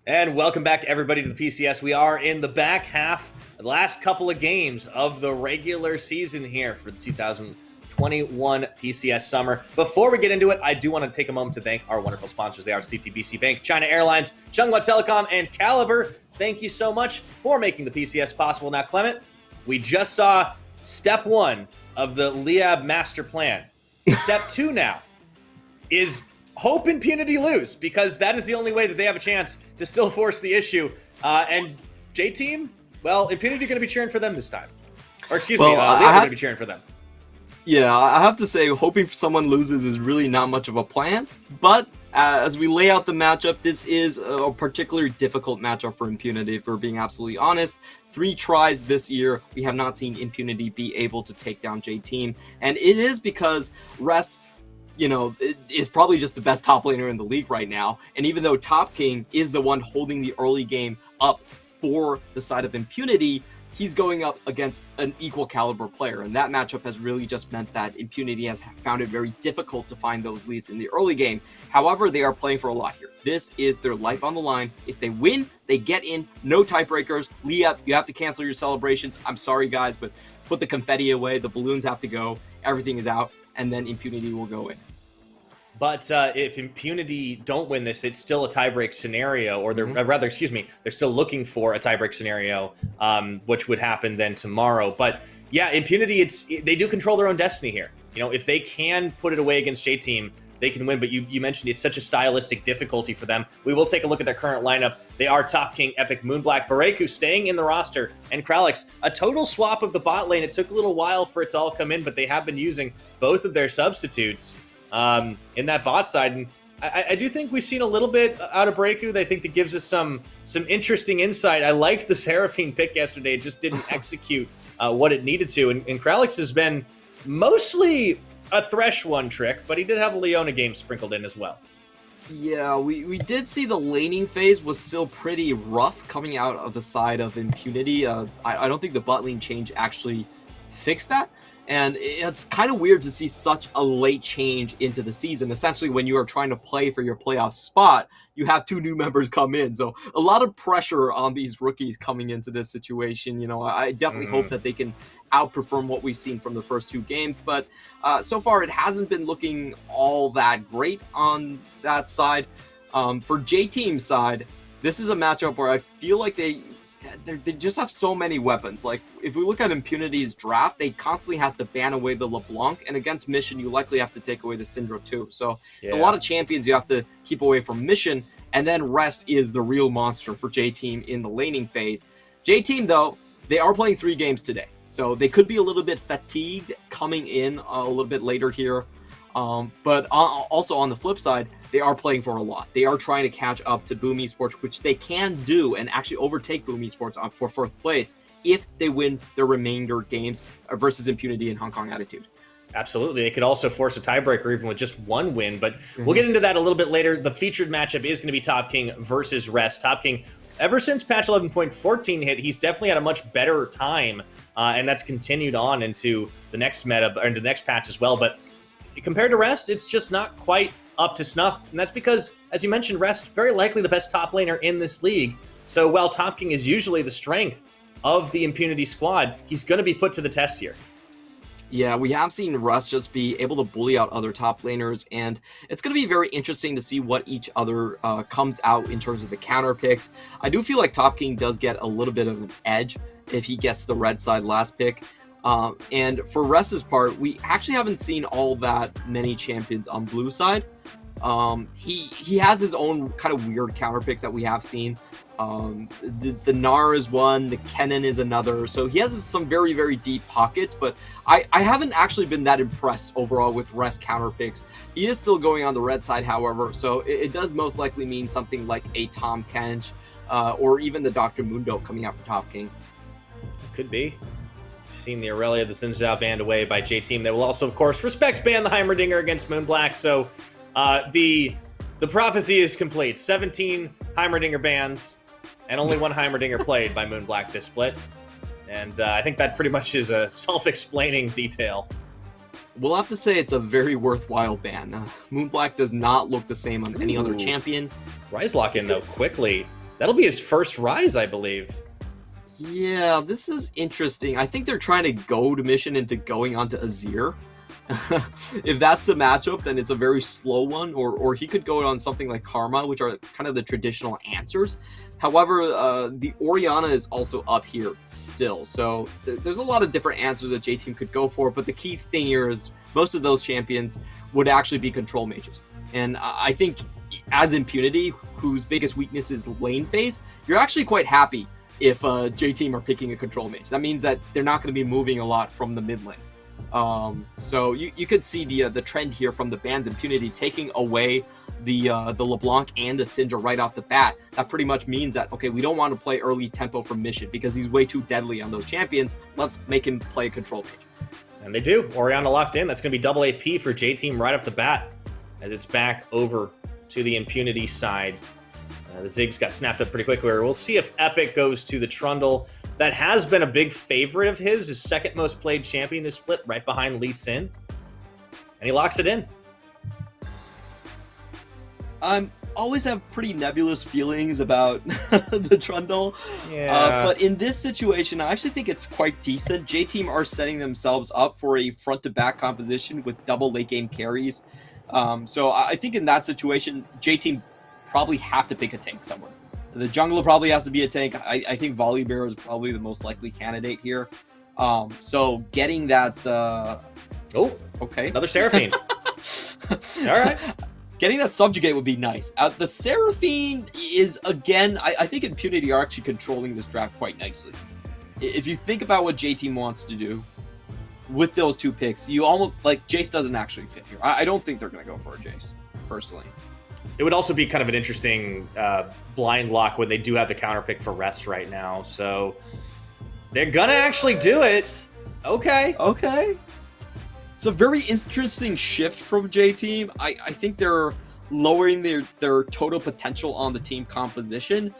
And welcome back, everybody, to the PCS. We are in the back half, the last couple of games of the regular season here for the 2021 PCS summer. Before we get into it, I do want to take a moment to thank our wonderful sponsors. They are CTBC Bank, China Airlines, Chunghwa Telecom, and Caliber. Thank you so much for making the PCS possible. Now, Clement, we just saw step one of the Liab master plan. Step two now is hope Impunity lose, because that is the only way that they have a chance to still force the issue. And J-Team, well, Impunity going to be cheering for them this time. Or excuse me, they're going to be cheering for them. Yeah, I have to say, hoping someone loses is really not much of a plan. But as we lay out the matchup, this is a particularly difficult matchup for Impunity, if we're being absolutely honest. 3 tries this year, we have not seen Impunity be able to take down J-Team. And it is because Rest, is probably just the best top laner in the league right now. And even though Top King is the one holding the early game up for the side of Impunity, he's going up against an equal caliber player. And that matchup has really just meant that Impunity has found it very difficult to find those leads in the early game. However, they are playing for a lot here. This is their life on the line. If they win, they get in. No tiebreakers. Liab, you have to cancel your celebrations. I'm sorry, guys, but put the confetti away. The balloons have to go. Everything is out. And then Impunity will go in. But if Impunity don't win this, it's still a tiebreak scenario, or they're still looking for a tiebreak scenario, which would happen then tomorrow. But yeah, Impunity, they do control their own destiny here. If they can put it away against J-Team, they can win. But you mentioned it's such a stylistic difficulty for them. We will take a look at their current lineup. They are Top King, Epic, Moonblack, Bareku staying in the roster, and Kralix. A total swap of the bot lane. It took a little while for it to all come in, but they have been using both of their substitutes in that bot side. And I do think we've seen a little bit out of Bareku. I think that gives us some interesting insight. I liked the Seraphine pick yesterday. It just didn't execute what it needed to. And Kralix has been mostly a Thresh one trick, but he did have a Leona game sprinkled in as well. Yeah, we did see the laning phase was still pretty rough coming out of the side of Impunity. I don't think the bot lane change actually fixed that. And it's kind of weird to see such a late change into the season. Essentially, when you are trying to play for your playoff spot, you have 2 new members come in. So a lot of pressure on these rookies coming into this situation. I definitely hope that they can outperform what we've seen from the first 2 games. But so far, it hasn't been looking all that great on that side. For J-Team's side, this is a matchup where I feel like they just have so many weapons. Like, if we look at Impunity's draft, they constantly have to ban away the LeBlanc, and against Mission, you likely have to take away the Syndra too. So it's a lot of champions you have to keep away from Mission, and then Rest is the real monster for J-Team in the laning phase. J-Team, though, they are playing 3 games today, so they could be a little bit fatigued coming in a little bit later here. But also on the flip side, they are playing for a lot. They are trying to catch up to Boom Esports, which they can do and actually overtake Boom Esports for 4th place if they win their remainder games versus Impunity and Hong Kong Attitude. Absolutely. They could also force a tiebreaker even with just 1 win, but we'll get into that a little bit later. The featured matchup is going to be Top King versus Rest. Top King, ever since patch 11.14 hit, he's definitely had a much better time, and that's continued on into the next meta, or into the next patch as well. But compared to Rest, it's just not quite up to snuff, and that's because, as you mentioned, Rest, very likely the best top laner in this league. So while Top King is usually the strength of the Impunity squad, he's going to be put to the test here. Yeah, we have seen Rust just be able to bully out other top laners, and it's going to be very interesting to see what each other comes out in terms of the counter picks. I do feel like Top King does get a little bit of an edge if he gets the red side last pick. And for Rest's part, we actually haven't seen all that many champions on blue side. He has his own kind of weird counter picks that we have seen. The Gnar is one, the Kennen is another. So he has some very, very deep pockets, but I haven't actually been that impressed overall with Rest counter picks. He is still going on the red side, however, so it does most likely mean something like a Tom Kench, or even the Dr. Mundo coming out for Top King. Could be. Seen the Aurelia, the Zinzao banned away by J-Team. They will also, of course, respect ban the Heimerdinger against Moonblack. So the prophecy is complete. 17 Heimerdinger bans, and only 1 Heimerdinger played by Moonblack this split. And I think that pretty much is a self-explaining detail. We'll have to say it's a very worthwhile ban. Moonblack does not look the same on any other champion. Rise lock in, though, quickly. That'll be his first rise, I believe. Yeah, this is interesting. I think they're trying to goad Mission into going onto Azir. If that's the matchup, then it's a very slow one, or he could go on something like Karma, which are kind of the traditional answers. However, the Orianna is also up here still, so there's a lot of different answers that J-Team could go for, but the key thing here is most of those champions would actually be control mages. And I think as Impunity, whose biggest weakness is lane phase, you're actually quite happy if J-Team are picking a control mage. That means that they're not going to be moving a lot from the mid lane. So you could see the trend here from the band's Impunity taking away the LeBlanc and the Syndra right off the bat. That pretty much means that, okay, we don't want to play early tempo from Mission because he's way too deadly on those champions. Let's make him play a control mage. And they do. Orianna locked in. That's going to be double AP for J-Team right off the bat as it's back over to the Impunity side. The Ziggs got snapped up pretty quickly. We'll see if Epic goes to the Trundle. That has been a big favorite of his second most played champion this split, right behind Lee Sin. And he locks it in. I always have pretty nebulous feelings about the Trundle. Yeah. But in this situation, I actually think it's quite decent. J-Team are setting themselves up for a front-to-back composition with double late game carries. So I think in that situation, J-Team probably have to pick a tank somewhere. The jungler probably has to be a tank. I think Volibear is probably the most likely candidate here. So getting that... Oh, okay. Another Seraphine. All right. Getting that Subjugate would be nice. The Seraphine is, again, I think Impunity are actually controlling this draft quite nicely. If you think about what J-Team wants to do with those two picks, you almost, like, Jace doesn't actually fit here. I don't think they're going to go for a Jace, personally. It would also be kind of an interesting blind lock when they do have the counter pick for Rest right now. So they're going to actually do it. Okay. Okay. It's a very interesting shift from J-Team. I think they're lowering their total potential on the team composition,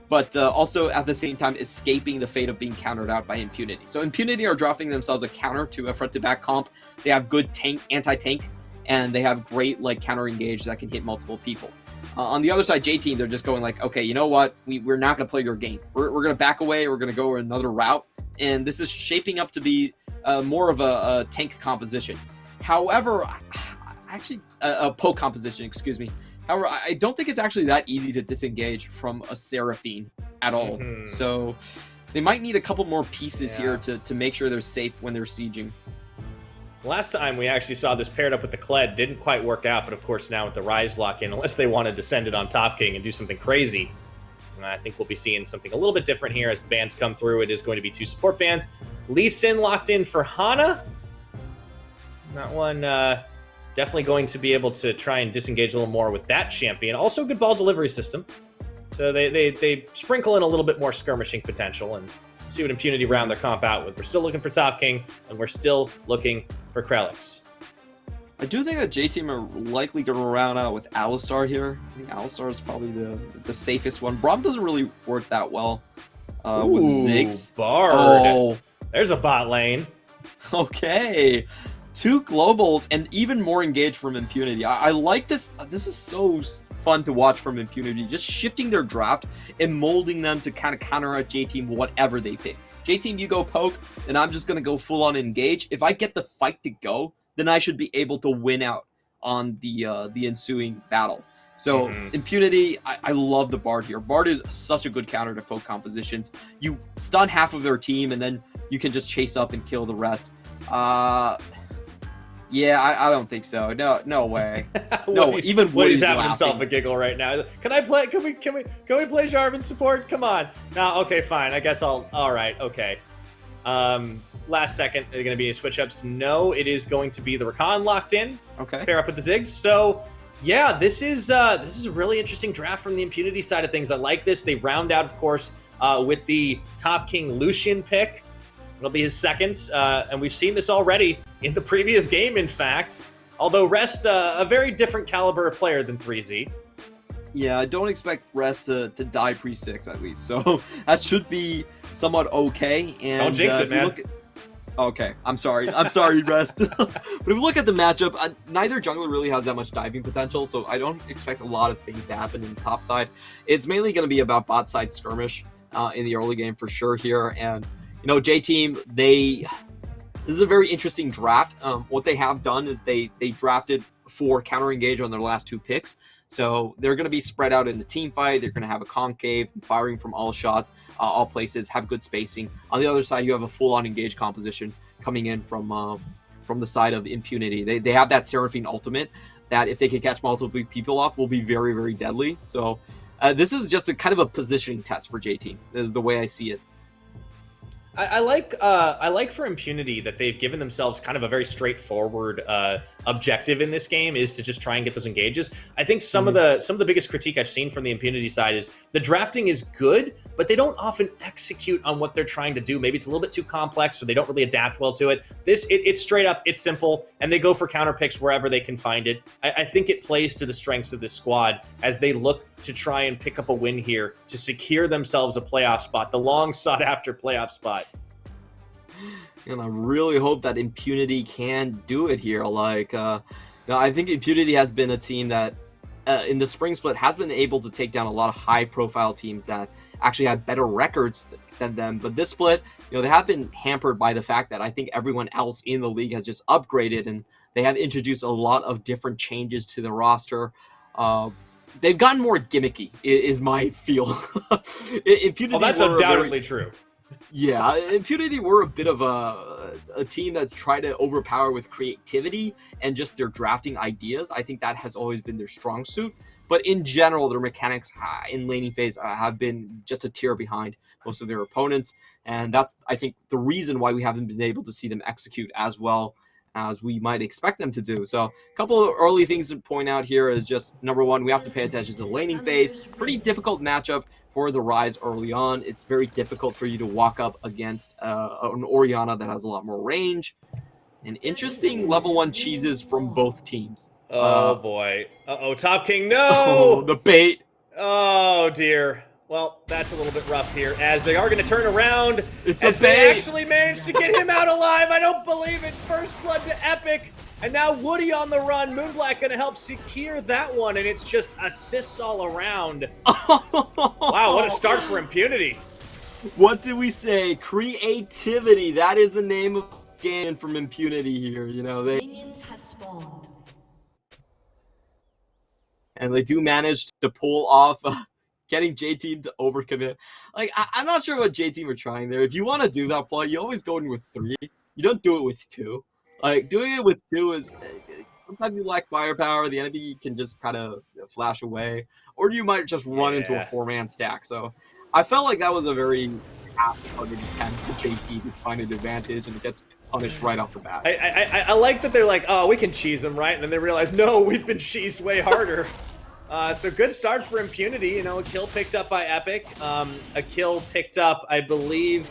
but also at the same time escaping the fate of being countered out by Impunity. So Impunity are drafting themselves a counter to a front-to-back comp. They have good tank, anti-tank, and they have great like counter engage that can hit multiple people. On the other side, J-Team, they're just going like, okay, you know what? We're not going to play your game. We're going to back away. We're going to go another route. And this is shaping up to be more of a tank composition. However, actually, a poke composition, excuse me. However, I don't think it's actually that easy to disengage from a Seraphine at all. Mm-hmm. So they might need a couple more pieces here to make sure they're safe when they're sieging. Last time we actually saw this paired up with the Kled, didn't quite work out, but of course now with the Rise lock-in, unless they wanted to send it on Top King and do something crazy, I think we'll be seeing something a little bit different here as the bans come through. It is going to be two support bans. Lee Sin locked in for Hana. That one definitely going to be able to try and disengage a little more with that champion. Also good ball delivery system. So they sprinkle in a little bit more skirmishing potential and see what Impunity round their comp out with. We're still looking for Top King, and we're still looking for Krelix. I do think that J-Team are likely going to round out with Alistar here. I think Alistar is probably the safest one. Braum doesn't really work that well with Ziggs. Bard. Oh. There's a bot lane. Okay. Two globals and even more engaged from Impunity. I like this. This is so fun to watch from Impunity. Just shifting their draft and molding them to kind of counteract J-Team whatever they pick. J-Team, you go poke, and I'm just going to go full on engage. If I get the fight to go, then I should be able to win out on the ensuing battle. So Impunity, I love the Bard here. Bard is such a good counter to poke compositions. You stun half of their team, and then you can just chase up and kill the rest. Yeah, I don't think so. No way. No, even Woody's having laughing. Himself a giggle right now. Can I play? Can we play Jarvan support? Come on. No, okay, fine. I guess I'll. All right, okay. Last second, are they going to be any switch ups? No, it is going to be the Rakan locked in. Okay. Pair up with the Ziggs. So yeah, this is a really interesting draft from the Impunity side of things. I like this. They round out, of course, with the Top King Lucian pick. It'll be his second, and we've seen this already in the previous game, in fact. Although Rest, a very different caliber of player than 3Z. Yeah, I don't expect Rest to die pre-6 at least, so that should be somewhat okay. And don't jinx it, man. Okay, I'm sorry, Rest. But if we look at the matchup, neither jungler really has that much diving potential, so I don't expect a lot of things to happen in the top side. It's mainly going to be about bot side skirmish in the early game for sure here. And, you know, J-Team, this is a very interesting draft. What they have done is they drafted for counter engage on their last 2 picks. So they're going to be spread out in a team fight. They're going to have a concave, firing from all shots, all places, have good spacing. On the other side, you have a full-on engage composition coming in from the side of Impunity. They have that Seraphine ultimate that if they can catch multiple people off will be very, very deadly. So this is just a kind of a positioning test for J-Team. This is the way I see it. I like for Impunity that they've given themselves kind of a very straightforward objective in this game, is to just try and get those engages. I think some of the biggest critique I've seen from the Impunity side is the drafting is good, but they don't often execute on what they're trying to do. Maybe it's a little bit too complex, or they don't really adapt well to it. It's straight up, it's simple, and they go for counter picks wherever they can find it. I think it plays to the strengths of this squad as they look to try and pick up a win here to secure themselves a playoff spot, the long sought after playoff spot. And I really hope that Impunity can do it here. Like, I think Impunity has been a team that in the spring split has been able to take down a lot of high profile teams that actually had better records than them. But this split, you know, they have been hampered by the fact that I think everyone else in the league has just upgraded, and they have introduced a lot of different changes to the roster. They've gotten more gimmicky, is my feel. Impunity, that's undoubtedly true. Yeah, Impunity were a bit of a team that tried to overpower with creativity and just their drafting ideas. I think that has always been their strong suit. But in general, their mechanics in laning phase have been just a tier behind most of their opponents. And that's, I think, the reason why we haven't been able to see them execute as well as we might expect them to do. So a couple of early things to point out here is just, number one, we have to pay attention to the laning phase. Pretty difficult matchup for the Rise early on. It's very difficult for you to walk up against an Orianna that has a lot more range. And interesting level 1 cheeses from both teams. Oh boy. Uh-oh, Top King, no! Oh, the bait. Oh dear. Well, that's a little bit rough here, as they are going to turn around. As they actually managed to get him out alive. I don't believe it. First blood to Epic. And now Woody on the run. Moonblack going to help secure that one, and it's just assists all around. Wow, what a start for Impunity. What did we say? Creativity. That is the name of the game from Impunity here. You know, Minions have spawned. And they do manage to pull off getting J-Team to overcommit. Like, I'm not sure what J-Team are trying there. If you want to do that play, you always go in with 3. You don't do it with 2. Like, doing it with 2 is... sometimes you lack firepower. The enemy can just kind of flash away. Or you might just run into a 4-man stack. So, I felt like that was a very half-hearted attempt for J-Team to find an advantage, and it gets punished right off the bat. I like that they're like, oh, we can cheese them, right? And then they realize, no, we've been cheesed way harder. So good start for Impunity. You know, a kill picked up by Epic. A kill picked up, I believe,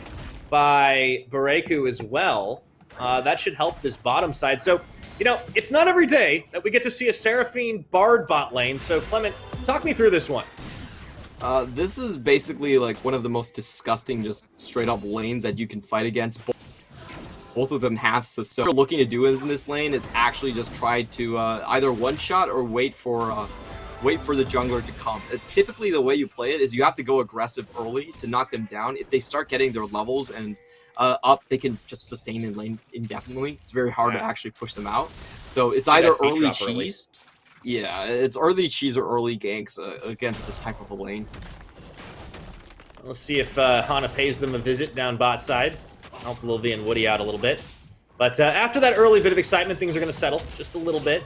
by Bareku as well. That should help this bottom side. So, you know, it's not every day that we get to see a Seraphine Bard bot lane. So, Clement, talk me through this one. This is basically like one of the most disgusting, just straight up lanes that you can fight against. Both of them have so what we're looking to do in this lane is actually just try to either one shot or wait for the jungler to come. Typically, the way you play it is you have to go aggressive early to knock them down. If they start getting their levels and up, they can just sustain in lane indefinitely. It's very hard to actually push them out. So it's either early cheese. Yeah, it's early cheese or early ganks against this type of a lane. Let's see if Hana pays them a visit down bot side. Help Lilvi and Woody out a little bit. But after that early bit of excitement, things are going to settle just a little bit.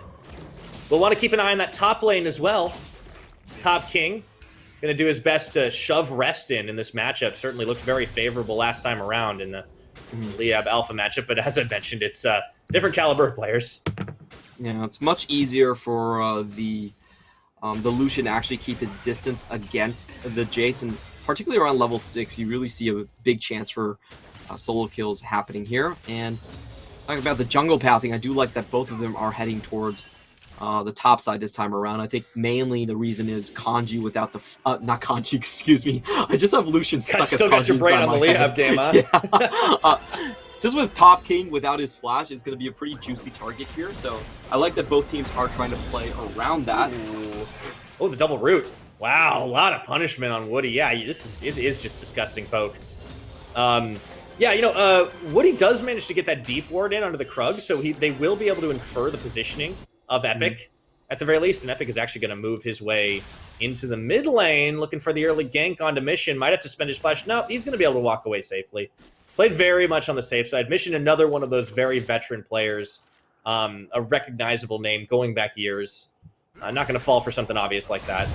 We'll want to keep an eye on that top lane as well. This Top King going to do his best to shove Rest in this matchup. Certainly looked very favorable last time around in the Liab Alpha matchup. But as I mentioned, it's different caliber of players. Yeah, it's much easier for the Lucian to actually keep his distance against the Jason. Particularly around level 6, you really see a big chance for solo kills happening here. And talking about the jungle pathing, I do like that both of them are heading towards the top side this time around. I think mainly the reason is Kanji without the... not Kanji, excuse me. I just have Lucian stuck as Kanji. Still got your brain on the Liab game, huh? Yeah. just with Top King without his flash, it's going to be a pretty juicy target here. So I like that both teams are trying to play around that. Ooh. Oh, the double root. Wow, a lot of punishment on Woody. Yeah, it is just disgusting poke. Yeah, you know, Woody does manage to get that deep ward in onto the Krug, so they will be able to infer the positioning of Epic at the very least, and Epic is actually going to move his way into the mid lane, looking for the early gank onto Mission. Might have to spend his flash. No, he's going to be able to walk away safely. Played very much on the safe side. Mission, another one of those very veteran players, a recognizable name going back years. Not going to fall for something obvious like that.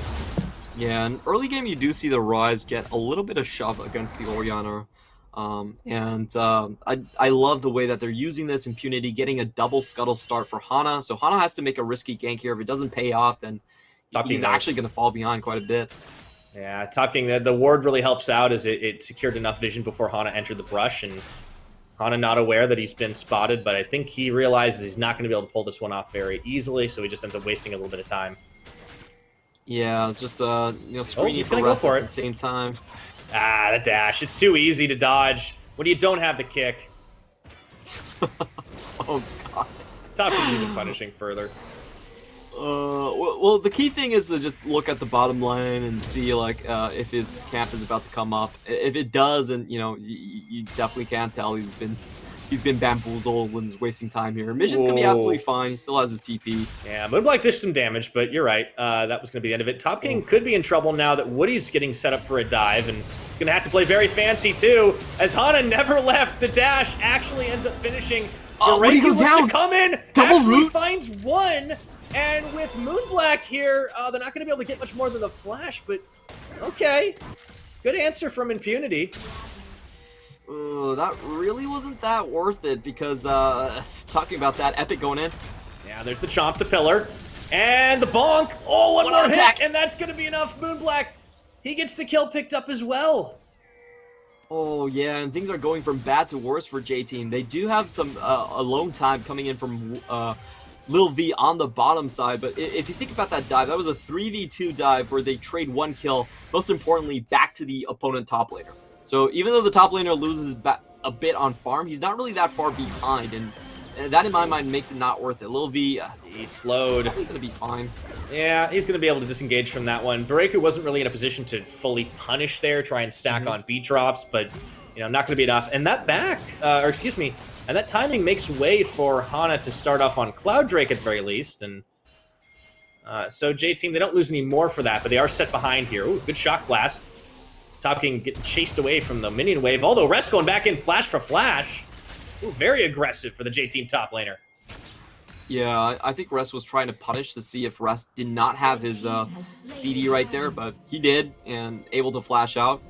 Yeah, in early game you do see the Rise get a little bit of shove against the Orianna. I love the way that they're using this Impunity, getting a double scuttle start for Hana. So Hana has to make a risky gank here. If it doesn't pay off, then he's actually going to fall behind quite a bit. Yeah, talking the ward really helps out as it secured enough vision before Hana entered the brush, and Hana not aware that he's been spotted, but I think he realizes he's not going to be able to pull this one off very easily, so he just ends up wasting a little bit of time. Yeah, it's just screening for Rest at the same time. Ah, the dash. It's too easy to dodge when you don't have the kick. Oh, God. Top is even punishing further. Well, the key thing is to just look at the bottom line and see, like, if his camp is about to come up. If it does, and, you definitely can tell he's been bamboozled and is wasting time here. Mission's going to be absolutely fine. He still has his TP. Yeah, Moonblack dished some damage, but you're right. That was going to be the end of it. Top King could be in trouble now that Woody's getting set up for a dive, and he's going to have to play very fancy, too, as Hana never left. The dash actually ends up finishing. Woody goes down. To come in. Double root. Finds one, and with Moonblack here, they're not going to be able to get much more than the flash, but okay. Good answer from Impunity. That really wasn't that worth it because, talking about that, Epic going in. Yeah, there's the chomp, the pillar, and the bonk. Oh, one more attack. hit, and that's going to be enough. Moonblack, he gets the kill picked up as well. Oh, yeah, and things are going from bad to worse for J-Team. They do have some alone time coming in from Lil V on the bottom side, but if you think about that dive, that was a 3v2 dive where they trade one kill, most importantly, back to the opponent top laner. So even though the top laner loses a bit on farm, he's not really that far behind, and that in my mind makes it not worth it. Lil V, he's slowed. Probably going to be fine. Yeah, he's going to be able to disengage from that one. Bareku wasn't really in a position to fully punish there, try and stack on beat drops, but not going to be enough. And that and that timing makes way for Hana to start off on Cloud Drake at the very least, and so J-Team, they don't lose any more for that, but they are set behind here. Ooh, good shock blast. Top King getting chased away from the minion wave, although Rest going back in flash for flash. Ooh, very aggressive for the J-Team top laner. Yeah, I think Rest was trying to punish to see if Rest did not have his CD right there, but he did, and able to flash out.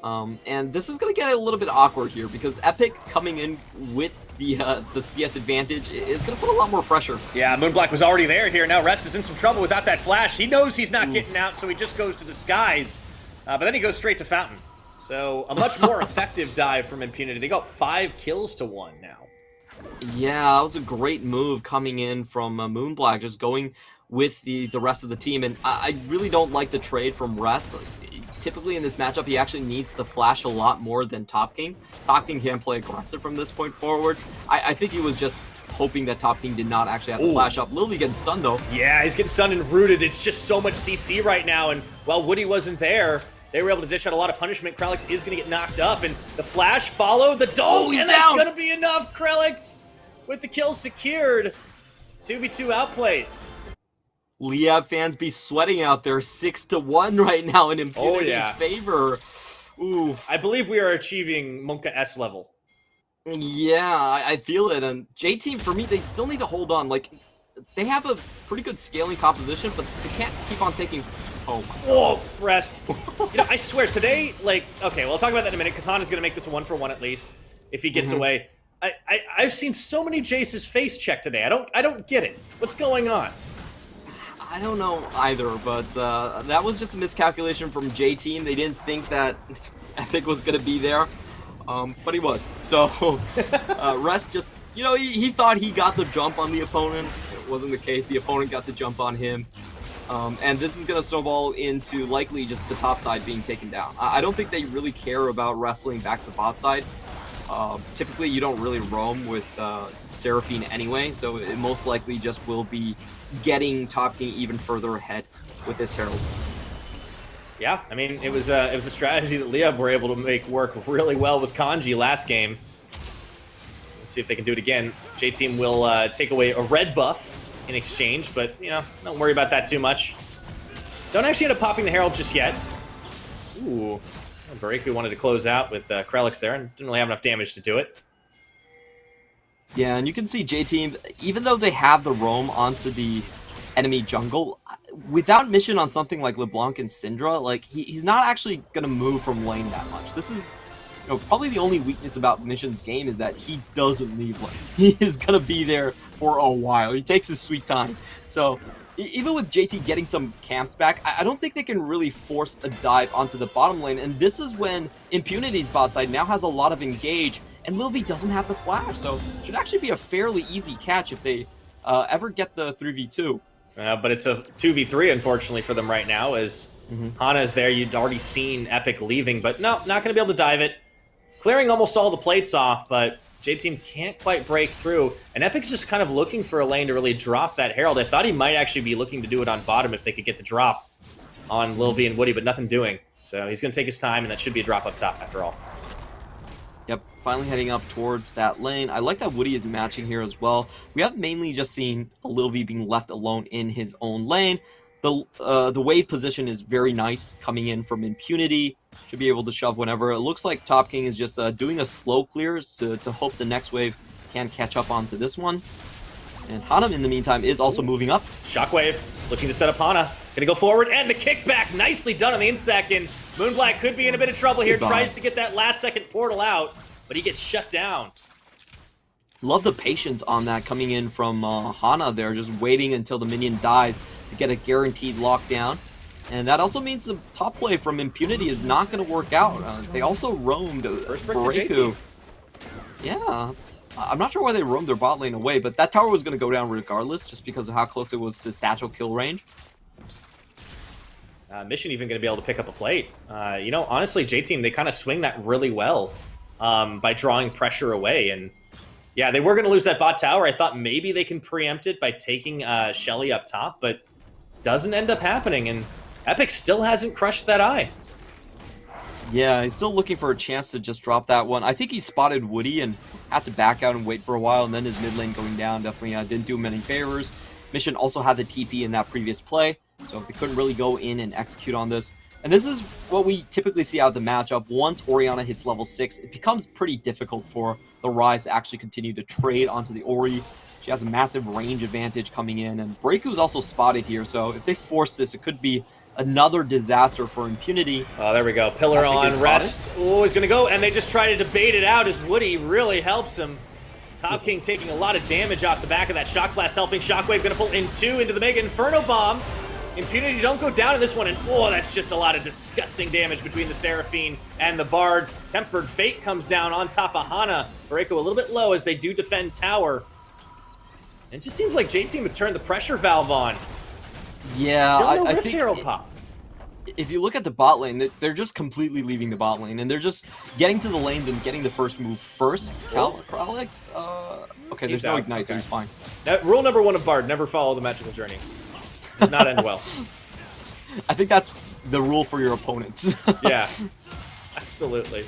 And this is going to get a little bit awkward here, because Epic coming in with the CS advantage is going to put a lot more pressure. Yeah, Moonblack was already there here. Now Rest is in some trouble without that flash. He knows he's not getting out, so he just goes to the skies. But then he goes straight to Fountain. So a much more effective dive from Impunity. They got 5 kills to 1 now. Yeah, that was a great move coming in from Moonblack, just going with the rest of the team. And I really don't like the trade from Rest. Typically in this matchup, he actually needs to flash a lot more than Top King. Top King can play aggressive from this point forward. I think he was just hoping that Top King did not actually have to flash up. Lily getting stunned, though. Yeah, he's getting stunned and rooted. It's just so much CC right now, and while Woody wasn't there, they were able to dish out a lot of punishment. Krelix is going to get knocked up, and the flash follow the dome, and that's going to be enough. Krelix with the kill secured. 2v2 outplays. Liab fans be sweating out there. 6-1 right now in Impunity's favor. Ooh, I believe we are achieving Monka S level. Yeah, I feel it. And J-Team, for me, they still need to hold on. Like, they have a pretty good scaling composition, but they can't keep on taking... Oh, my God. Whoa, Rest. I swear, today, okay, well, I'll talk about that in a minute, because Hana's going to make this a 1-for-1 at least, if he gets away. I've seen so many Jace's face check today. I don't get it. What's going on? I don't know either, but that was just a miscalculation from J-Team. They didn't think that Epic was going to be there, but he was. So, Rest just, he thought he got the jump on the opponent. It wasn't the case. The opponent got the jump on him. And this is going to snowball into likely just the top side being taken down. I don't think they really care about wrestling back to bot side. Typically, you don't really roam with Seraphine anyway, so it most likely just will be getting Top King even further ahead with this Herald. Yeah, I mean, it was a strategy that Liab were able to make work really well with Kanji last game. Let's see if they can do it again. J-Team will take away a red buff in exchange, but, you know, don't worry about that too much. Don't actually end up popping the Herald just yet. Ooh, Bariku wanted to close out with Krelix there and didn't really have enough damage to do it. Yeah, and you can see J-Team, even though they have the roam onto the enemy jungle, without mission on something like LeBlanc and Syndra, like, he's not actually going to move from lane that much. This is, you know, probably the only weakness about Mission's game is that he doesn't leave lane. He is going to be there for a while. He takes his sweet time. So, even with JT getting some camps back, I don't think they can really force a dive onto the bottom lane, and this is when Impunity's bot side now has a lot of engage, and Lil V doesn't have the flash, so it should actually be a fairly easy catch if they ever get the 3v2. But it's a 2v3, unfortunately, for them right now, as Hana's there. You'd already seen Epic leaving, but no, not going to be able to dive it. Clearing almost all the plates off, but J-Team can't quite break through. And Epic's just kind of looking for a lane to really drop that Herald. I thought he might actually be looking to do it on bottom if they could get the drop on Lil V and Woody, but nothing doing. So he's going to take his time, and that should be a drop up top after all. Yep, finally heading up towards that lane. I like that Woody is matching here as well. We have mainly just seen Lil V being left alone in his own lane. The wave position is very nice coming in from Impunity. Should be able to shove whenever. It looks like Top King is just doing a slow clear to hope the next wave can catch up onto this one. And Hana, in the meantime, is also moving up. Shockwave is looking to set up Hana. Gonna go forward, and the kickback nicely done on the in-second. Moonblack could be in a bit of trouble here. Tries to get that last-second portal out, but he gets shut down. Love the patience on that coming in from Hana there, just waiting until the minion dies to get a guaranteed lockdown. And that also means the top play from Impunity is not going to work out. They also roamed Bariku. Yeah, I'm not sure why they roamed their bot lane away, but that tower was going to go down regardless, just because of how close it was to Satchel kill range. Mission even going to be able to pick up a plate. You know, honestly, J-Team, they kind of swing that really well by drawing pressure away. And yeah, they were going to lose that bot tower. I thought maybe they can preempt it by taking Shelly up top, but doesn't end up happening. And Epic still hasn't crushed that eye. Yeah, he's still looking for a chance to just drop that one. I think he spotted Woody and had to back out and wait for a while, and then his mid lane going down definitely didn't do him any favors. Mission also had the TP in that previous play, so they couldn't really go in and execute on this. And this is what we typically see out of the matchup. Once Orianna hits level 6, it becomes pretty difficult for the Ryze to actually continue to trade onto the Ori. She has a massive range advantage coming in, and Bariku is also spotted here, so if they force this, it could be another disaster for Impunity. Oh, there we go. Pillar on rest. Oh, he's going to go, and they just try to debate it out as Woody really helps him. Top King taking a lot of damage off the back of that Shock Blast, helping Shockwave. Going to pull in 2 into the Mega Inferno Bomb. Impunity don't go down in this one, and oh, that's just a lot of disgusting damage between the Seraphine and the Bard. Tempered Fate comes down on top of Hana. Bariku a little bit low as they do defend tower. It just seems like J-Team would turn the pressure valve on. Yeah, Still no I Rift think Herald pop. If you look at the bot lane, they're just completely leaving the bot lane, and they're just getting to the lanes and getting the first move first. Krelix? Okay, there's no ignite, so he's fine. Rule number 1 of Bard, never follow the magical journey. Does not end well. I think that's the rule for your opponents. Yeah, absolutely.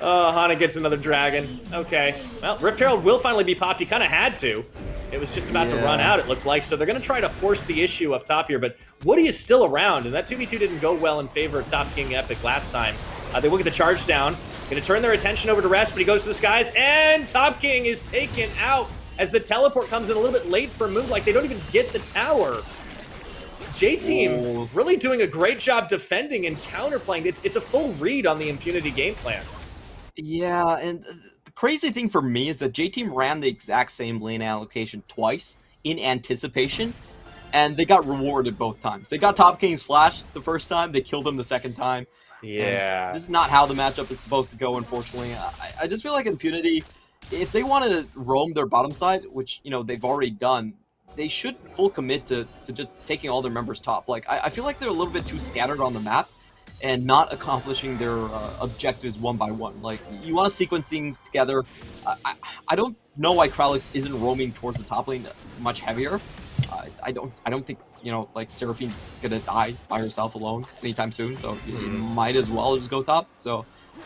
Oh, Hana gets another dragon. Okay. Well, Rift Herald will finally be popped. He kind of had to. It was just about to run out, it looked like. So they're going to try to force the issue up top here. But Woody is still around, and that 2v2 didn't go well in favor of Top King Epic last time. They will get the charge down. Going to turn their attention over to Rest, but he goes to the skies. And Top King is taken out as the teleport comes in a little bit late for Moon. Like, they don't even get the tower. J-Team really doing a great job defending and counterplaying. It's a full read on the Impunity game plan. Yeah, and the crazy thing for me is that J-Team ran the exact same lane allocation twice in anticipation, and they got rewarded both times. They got Top King's flash the first time, they killed him the second time. Yeah. And this is not how the matchup is supposed to go, unfortunately. I just feel like Impunity, if they want to roam their bottom side, which, you know, they've already done, they should full commit to just taking all their members top. Like, I feel like they're a little bit too scattered on the map. and not accomplishing their objectives one by one. Like, you want to sequence things together. I don't know why Kralix isn't roaming towards the top lane much heavier. I don't think, you know, like, Seraphine's gonna die by herself alone anytime soon, so you might as well just go top. So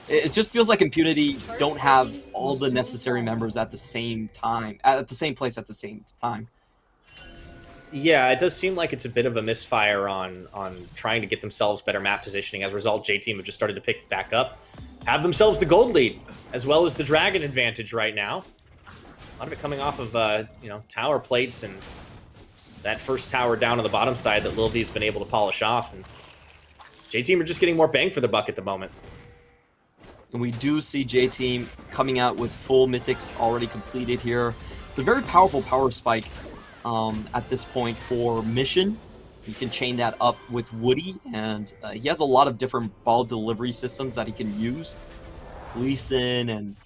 it just feels like Impunity don't have all the necessary members at the same time, at the same place at the same time. Yeah, it does seem like it's a bit of a misfire on trying to get themselves better map positioning. As a result, J-Team have just started to pick back up, have themselves the gold lead, as well as the dragon advantage right now. A lot of it coming off of, you know, tower plates and that first tower down on the bottom side that Lil V's been able to polish off. And J-Team are just getting more bang for the buck at the moment. And we do see J-Team coming out with full mythics already completed here. It's a very powerful power spike at this point for Mission. You can chain that up with Woody, and he has a lot of different ball delivery systems that he can use. Lee Sin and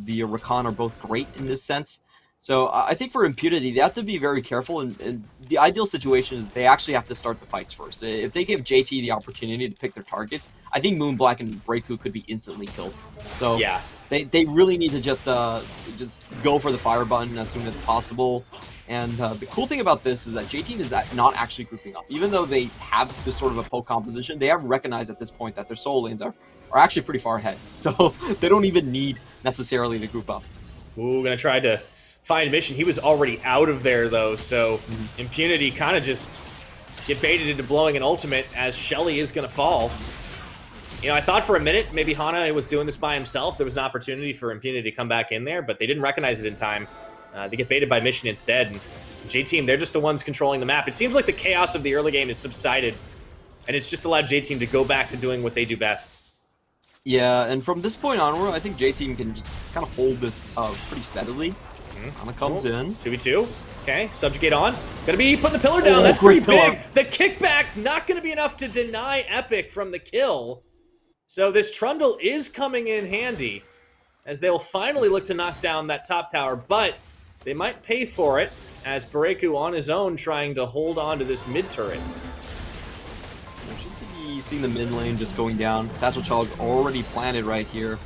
the Rakan are both great in this sense. So I think for Impunity, they have to be very careful, and the ideal situation is they actually have to start the fights first. If they give JT the opportunity to pick their targets, I think Moonblack and Breaku could be instantly killed. So yeah, they really need to just go for the fire button as soon as possible. And the cool thing about this is that J-Team is not actually grouping up. Even though they have this sort of a poke composition, they have recognized at this point that their solo lanes are actually pretty far ahead. So they don't even need necessarily to group up. Ooh, gonna try to find Mission. He was already out of there, though, so Impunity kind of just get baited into blowing an ultimate as Shelly is gonna fall. You know, I thought for a minute maybe Hana was doing this by himself. There was an opportunity for Impunity to come back in there, but they didn't recognize it in time. They get baited by Mission instead, and J-Team, they're just the ones controlling the map. It seems like the chaos of the early game has subsided, and it's just allowed J-Team to go back to doing what they do best. Yeah, and from this point onward, I think J-Team can just kind of hold this pretty steadily. Hana comes in. 2v2. Okay, subjugate on. Gonna be putting the pillar down. That's pretty big. The kickback not gonna be enough to deny Epic from the kill. So this Trundle is coming in handy, as they will finally look to knock down that top tower, but they might pay for it, as Breaku on his own trying to hold on to this mid turret. We should be seeing the mid lane just going down. Satchel Chog already planted right here.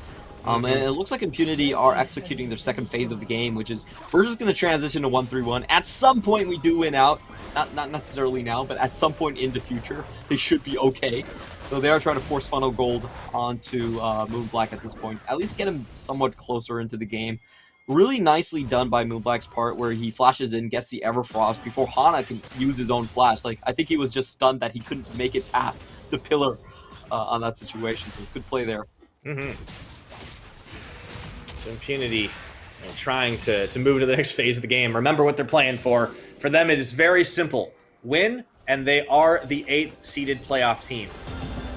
And it looks like Impunity are executing their second phase of the game, which is we're just going to transition to 1-3-1. At some point we do win out. Not necessarily now, but at some point in the future, they should be okay. So they are trying to force funnel gold onto Moonblack at this point. At least get him somewhat closer into the game. Really nicely done by Moonblack's part, where he flashes in, gets the Everfrost before Hana can use his own flash. Like, I think he was just stunned that he couldn't make it past the pillar on that situation. So good play there. So Impunity trying to move to the next phase of the game. Remember what they're playing for. For them, it is very simple. Win, and they are the 8th seeded playoff team.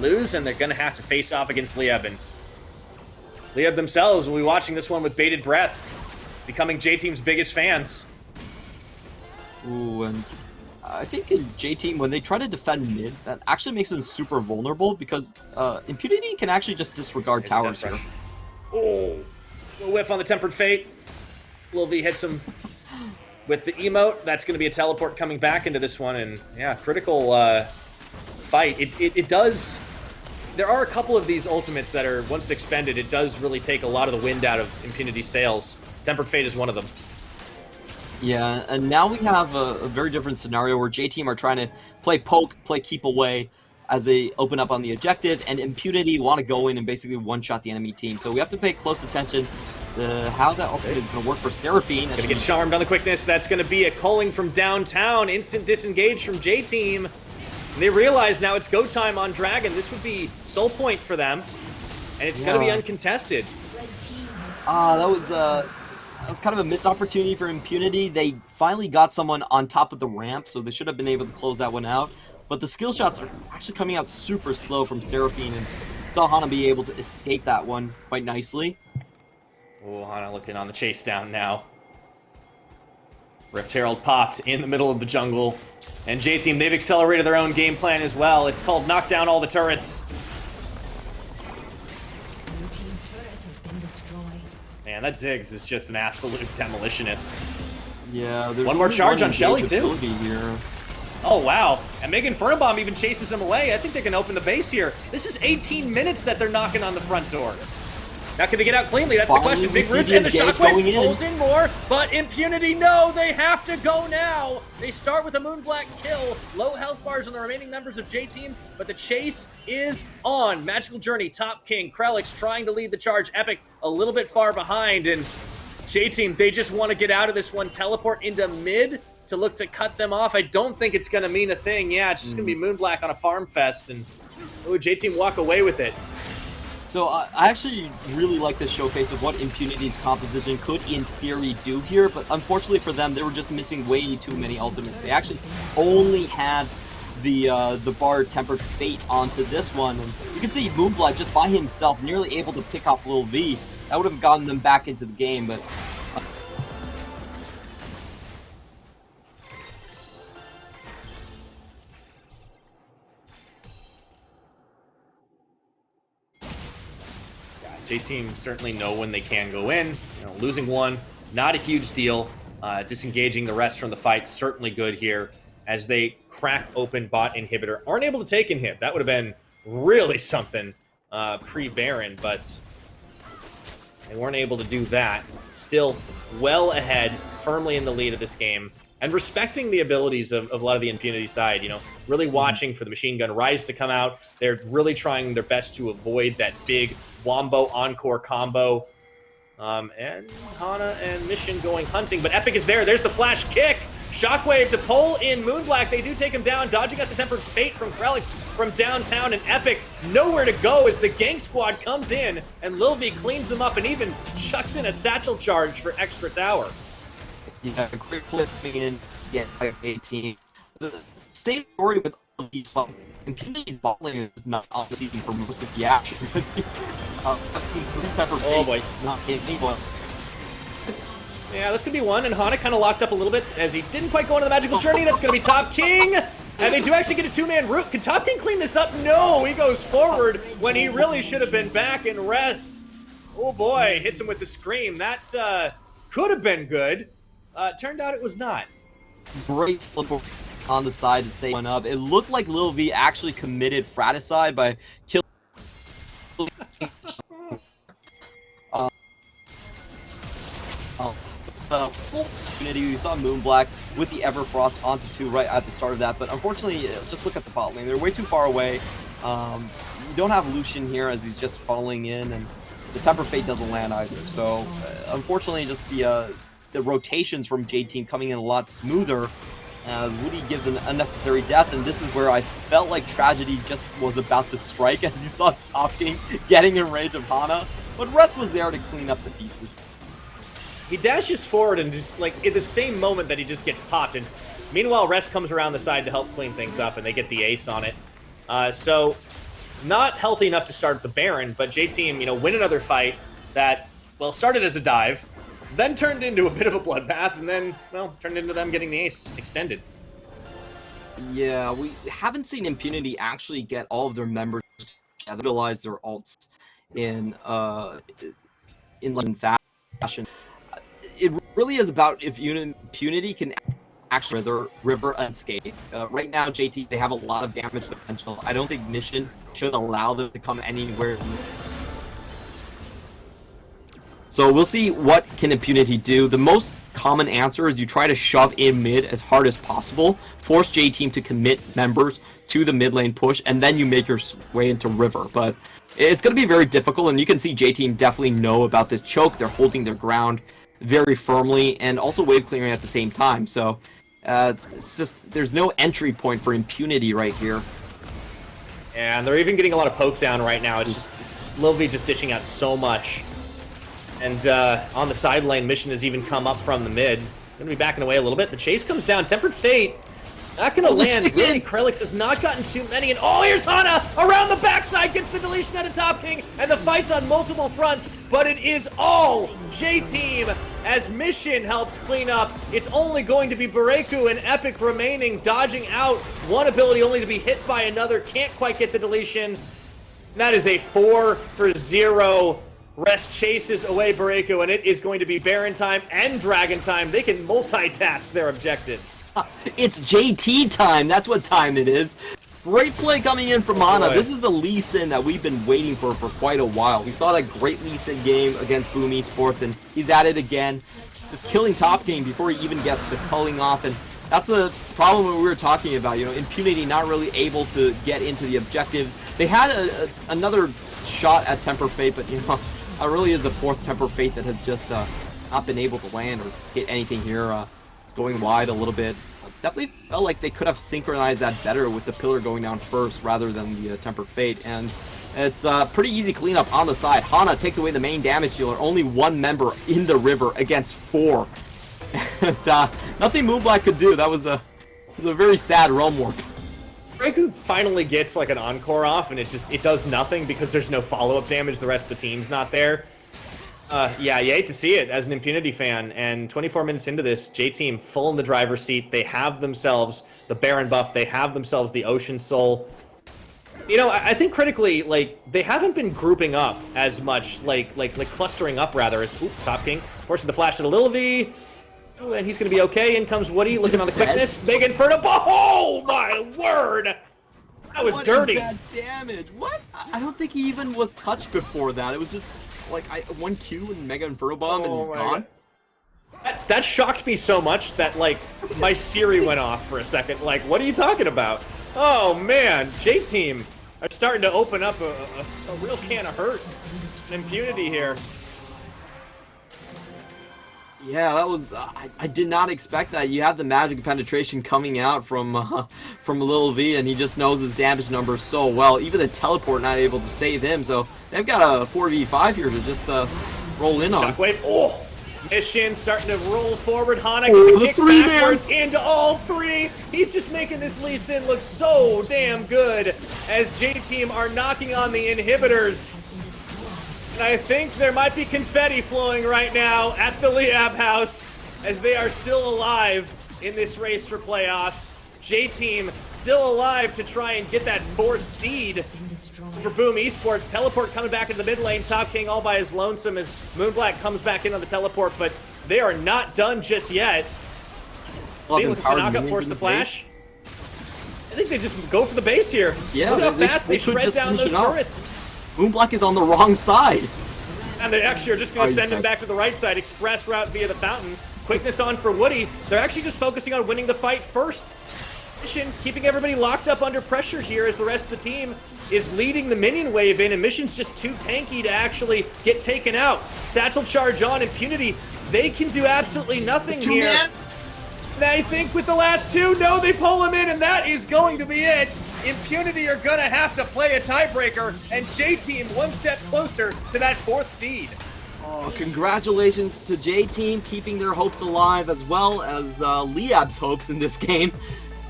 Lose, and they're going to have to face off against Lieb. And Lieb themselves will be watching this one with bated breath, becoming J-Team's biggest fans. Ooh, and I think in J-Team, when they try to defend mid, that actually makes them super vulnerable, because Impunity can actually just disregard towers here. Oh, a whiff on the Tempered Fate. Lil V hits him with the emote. That's going to be a teleport coming back into this one, and yeah, critical fight. It does... There are a couple of these ultimates that are, once expended, it does really take a lot of the wind out of Impunity's sails. Tempered Fate is one of them. Yeah, and now we have a very different scenario where J-Team are trying to play poke, play keep away as they open up on the objective, and Impunity want to go in and basically one-shot the enemy team. So we have to pay close attention to how that ultimate is going to work for Seraphine. Going to get charmed on the quickness. That's going to be a culling from downtown. Instant disengage from J-Team. They realize now it's go time on Dragon. This would be soul point for them, and it's going to be uncontested. That was kind of a missed opportunity for Impunity. They finally got someone on top of the ramp, so they should have been able to close that one out. But the skill shots are actually coming out super slow from Seraphine, and saw Hana be able to escape that one quite nicely. Oh, Hana looking on the chase down now. Rift Herald popped in the middle of the jungle. And J-Team, they've accelerated their own game plan as well. It's called knock down all the turrets. Man, that Ziggs is just an absolute demolitionist. Yeah, there's one more charge on Shelly too. Here. Oh, wow. And Mega Inferno Bomb even chases him away. I think they can open the base here. This is 18 minutes that they're knocking on the front door. Not going to get out cleanly. That's the question. Big Roots and the Shockwave pulls in more, but Impunity, no, they have to go now. They start with a Moonblack kill. Low health bars on the remaining members of J-Team, but the chase is on. Magical Journey, Top King, Krelix trying to lead the charge. Epic a little bit far behind, and J-Team, they just want to get out of this one. Teleport into mid to look to cut them off. I don't think it's going to mean a thing. Yeah, it's just going to be Moonblack on a farm fest, and J-Team walk away with it. So I actually really like this showcase of what Impunity's composition could, in theory, do here, but unfortunately for them, they were just missing way too many ultimates. They actually only had the Bard Tempered Fate onto this one, and you can see Moonblack just by himself, nearly able to pick off Lil V. That would have gotten them back into the game, but J-Team certainly know when they can go in. You know, losing one, not a huge deal. Disengaging the rest from the fight, certainly good here as they crack open bot inhibitor. Aren't able to take inhib. That would have been really something pre-Baron, but they weren't able to do that. Still well ahead, firmly in the lead of this game, and respecting the abilities of a lot of the Impunity side. You know, really watching for the Machine Gun Rise to come out. They're really trying their best to avoid that big Wombo Encore combo. And Hana and Mission going hunting, but Epic is there. There's the flash kick. Shockwave to pull in Moonblack. They do take him down, dodging out the Tempered Fate from Krelix from downtown, and Epic nowhere to go as the gang squad comes in, and Lil V cleans them up and even chucks in a satchel charge for extra tower. Yeah, quick flip in, yeah, 18. The same story with all these Impunity's bot lane is not obviously for most of the action. I've seen oh boy, not hit anyone. Yeah, this could be one, and Hana kind of locked up a little bit as he didn't quite go into the Magical Journey. That's going to be Top King, and they do actually get a two-man root. Can Top King clean this up? No, he goes forward when he really should have been back in rest. Oh boy, hits him with the scream. That could have been good. Turned out it was not. Great slip on the side to save one up. It looked like Lil V actually committed fratricide by killing. You saw Moonblack with the Everfrost onto 2 right at the start of that, but unfortunately, just look at the bot lane. They're way too far away. You don't have Lucian here as he's just funneling in, and the Temper Fate doesn't land either. So, unfortunately, just the rotations from J-Team coming in a lot smoother as Woody gives an unnecessary death, and this is where I felt like tragedy just was about to strike as you saw Top King getting in range of Hana, but Rest was there to clean up the pieces. He dashes forward and just, like, in the same moment that he just gets popped, and meanwhile Rest comes around the side to help clean things up, and they get the ace on it. So, not healthy enough to start the Baron, but J-Team, you know, win another fight that, well, started as a dive, then turned into a bit of a bloodbath, and then, well, turned into them getting the ace extended. Yeah, we haven't seen Impunity actually get all of their members to utilize their ults in fashion. It really is about if Impunity can actually their river unscathed. Right now, JT, they have a lot of damage potential. I don't think Mission should allow them to come anywhere. So we'll see what can Impunity do. The most common answer is you try to shove in mid as hard as possible, force J-Team to commit members to the mid lane push, and then you make your way into river. But it's going to be very difficult, and you can see J-Team definitely know about this choke. They're holding their ground very firmly, and also wave clearing at the same time. So it's just, there's no entry point for Impunity right here. And they're even getting a lot of poke down right now. It's just Lil V just dishing out so much. And on the side lane, Mission has even come up from the mid. Gonna be backing away a little bit. The chase comes down. Tempered Fate not gonna land. Really, Krelix has not gotten too many. And oh, here's Hana around the backside, gets the deletion out of Top King, and the fight's on multiple fronts. But it is all J-Team as Mission helps clean up. It's only going to be Bareku and Epic remaining, dodging out. One ability only to be hit by another. Can't quite get the deletion. That is a 4-for-0. Rest chases away Bareku, and it is going to be Baron time and Dragon time. They can multitask their objectives. It's JT time. That's what time it is. Great play coming in from Hana. Boy. This is the Lee Sin that we've been waiting for quite a while. We saw that great Lee Sin game against Boom Esports, and he's at it again. Just killing top game before he even gets the culling off, and that's the problem we were talking about. You know, Impunity not really able to get into the objective. They had another shot at Temper Fate, but you know, it really is the fourth Temper Fate that has just not been able to land or hit anything here. It's going wide a little bit. Definitely felt like they could have synchronized that better with the pillar going down first rather than the Tempered Fate, and it's pretty easy cleanup on the side. Hana takes away the main damage dealer, only one member in the river against 4. And, nothing Moonblack could do. That was a very sad realm warp. Reiku finally gets like an encore off, and it does nothing because there's no follow-up damage. The rest of the team's not there. Yeah, you hate to see it as an Impunity fan, and 24 minutes into this, J-Team full in the driver's seat. They have themselves the Baron buff. They have themselves the Ocean Soul. You know, I think critically, like, they haven't been grouping up as much, like clustering up rather as, oop, Top King, forcing the flash at a Lil V. Ooh, and he's going to be okay. In comes Woody, looking on the quickness. Big Inferno. Oh, my word! That was dirty. What is that damage? What? I don't think he even was touched before that. It was just like one Q and Mega Inferno Bomb and he's gone. That shocked me so much that like my Siri went off for a second. Like, what are you talking about? Oh man, J-Team are starting to open up a real can of hurt and Impunity here. Yeah, that was. I did not expect that. You have the magic penetration coming out from Lil V, and he just knows his damage numbers so well. Even the teleport not able to save him, so they've got a 4v5 here to just roll in on. Shockwave. Oh, Mission starting to roll forward. Hana gonna kick backwards into all 3. He's just making this Lee Sin look so damn good as J-Team are knocking on the inhibitors. I think there might be confetti flowing right now at the Liab house as they are still alive in this race for playoffs. J-Team still alive to try and get that 4th seed for Boom Esports. Teleport coming back into the mid lane. Top King all by his lonesome as Moonblack comes back in on the teleport, but they are not done just yet. Being with Tanaka force the flash. I think they just go for the base here. Yeah, look how fast they shred down those turrets. Moonblack is on the wrong side. And they actually are just going to send him back to the right side. Express route via the fountain. Quickness on for Woody. They're actually just focusing on winning the fight first. Mission keeping everybody locked up under pressure here as the rest of the team is leading the minion wave in, and Mission's just too tanky to actually get taken out. Satchel charge on Impunity. They can do absolutely nothing here. And I think with the last 2, no, they pull him in, and that is going to be it. Impunity are going to have to play a tiebreaker, and J-Team one step closer to that 4th seed. Oh, congratulations to J-Team keeping their hopes alive as well as Liab's hopes in this game.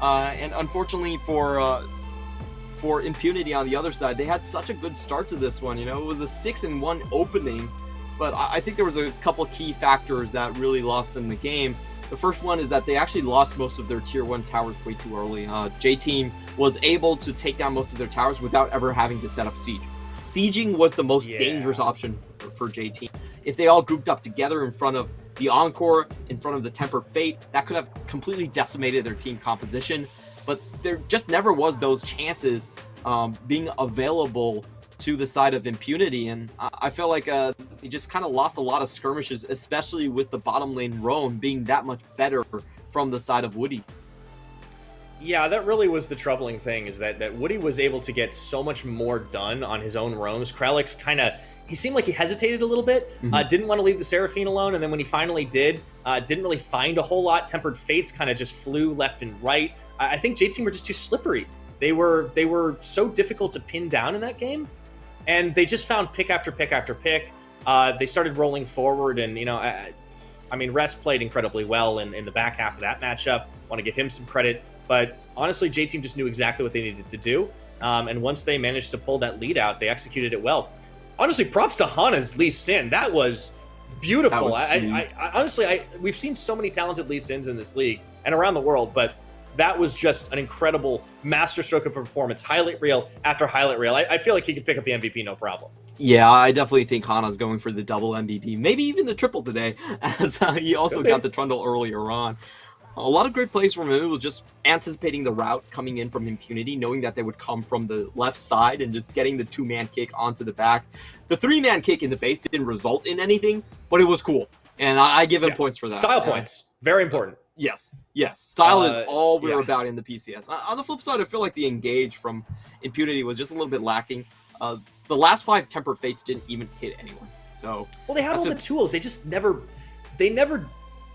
And unfortunately for Impunity on the other side, they had such a good start to this one. You know, it was a 6-1 opening, but I think there was a couple key factors that really lost them the game. The first one is that they actually lost most of their tier 1 towers way too early. J-Team was able to take down most of their towers without ever having to set up siege. Sieging was the most dangerous option for J-Team. If they all grouped up together in front of the Encore, in front of the Tempered Fate, that could have completely decimated their team composition. But there just never was those chances being available to the side of Impunity, and I feel like they just kind of lost a lot of skirmishes, especially with the bottom lane roam being that much better from the side of Woody. Yeah, that really was the troubling thing, is that Woody was able to get so much more done on his own roams. Krelix he seemed like he hesitated a little bit, didn't want to leave the Seraphine alone, and then when he finally did, didn't really find a whole lot. Tempered Fates kind of just flew left and right. I think J-Team were just too slippery. They were so difficult to pin down in that game, and they just found pick after pick after pick. They started rolling forward, and you know, I mean, Rest played incredibly well in the back half of that matchup. Want to give him some credit, but honestly, J-Team just knew exactly what they needed to do, and once they managed to pull that lead out, they executed it well. Honestly, props to Hana's Lee Sin. That was beautiful. That was honestly, we've seen so many talented Lee Sins in this league and around the world, but that was just an incredible masterstroke of performance. Highlight reel after highlight reel. I feel like he could pick up the MVP, no problem. Yeah, I definitely think Hana's going for the double MVP, maybe even the triple today, as he also got the Trundle earlier on. A lot of great plays from him. It was just anticipating the route coming in from Impunity, knowing that they would come from the left side and just getting the 2-man kick onto the back. The 3-man kick in the base didn't result in anything, but it was cool. And I give him points for that. Style points. Very important. Yes. Style is all we're about in the PCS. On the flip side, I feel like the engage from Impunity was just a little bit lacking. The last 5 Tempered Fates didn't even hit anyone. So they had all the tools. They just never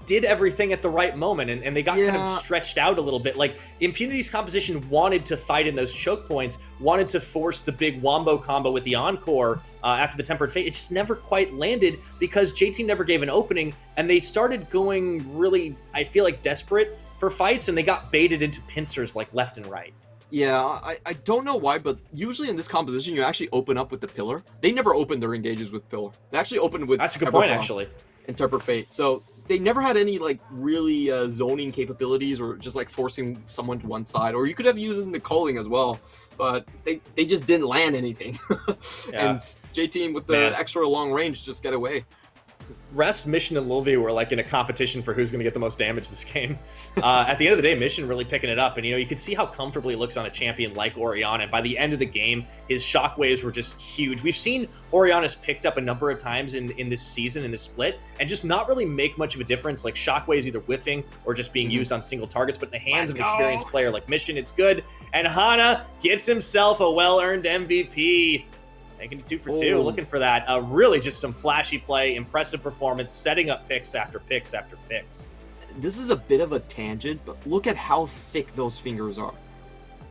did everything at the right moment, and they got kind of stretched out a little bit. Like, Impunity's composition wanted to fight in those choke points, wanted to force the big wombo combo with the Encore after the Tempered Fate. It just never quite landed because J-Team never gave an opening, and they started going really, I feel like, desperate for fights, and they got baited into pincers like left and right. Yeah, I don't know why, but usually in this composition, you actually open up with the Pillar. They never opened their engages with Pillar. They actually opened with That's a good point, actually. And Tempered Fate. So they never had any like really zoning capabilities or just like forcing someone to one side. Or you could have used the culling as well, but they just didn't land anything. And J-Team with the extra long range just get away. Rest, Mission, and Lulvi were like in a competition for who's going to get the most damage this game. At the end of the day, Mission really picking it up, and you can see how comfortably he looks on a champion like Oriana. And by the end of the game, his shockwaves were just huge. We've seen Oriana's picked up a number of times in this season, in this split, and just not really make much of a difference. Like shockwaves either whiffing or just being used on single targets, but in the hands of an experienced player like Mission, it's good. And Hana gets himself a well-earned MVP. Making it 2 for 2, looking for that. Really just some flashy play, impressive performance, setting up picks after picks after picks. This is a bit of a tangent, but look at how thick those fingers are.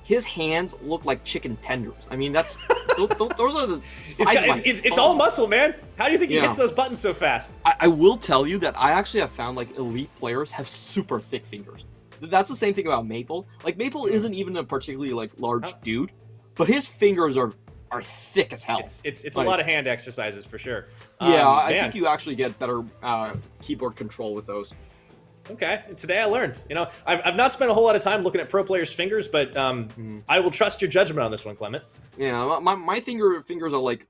His hands look like chicken tenders. I mean, those are the size it's all muscle, man. How do you think he hits those buttons so fast? I will tell you that I actually have found like elite players have super thick fingers. That's the same thing about Maple. Like Maple isn't even a particularly like large dude, but his fingers are thick as hell. It's like, a lot of hand exercises for sure. Yeah, I think you actually get better keyboard control with those. Okay, today I learned. I've not spent a whole lot of time looking at pro players' fingers, but I will trust your judgment on this one, Clement. Yeah, my fingers are like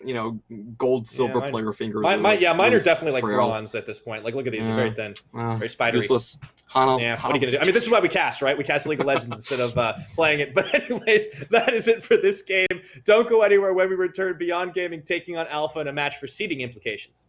gold, silver player fingers. Mine are definitely like bronze at this point. Like, look at these; they're very thin, very spidery. Useless. What are you gonna do? I mean, this is why we cast, right? We cast League of Legends instead of playing it. But anyways, that is it for this game. Don't go anywhere. When we return, Beyond Gaming taking on Alpha in a match for seeding implications.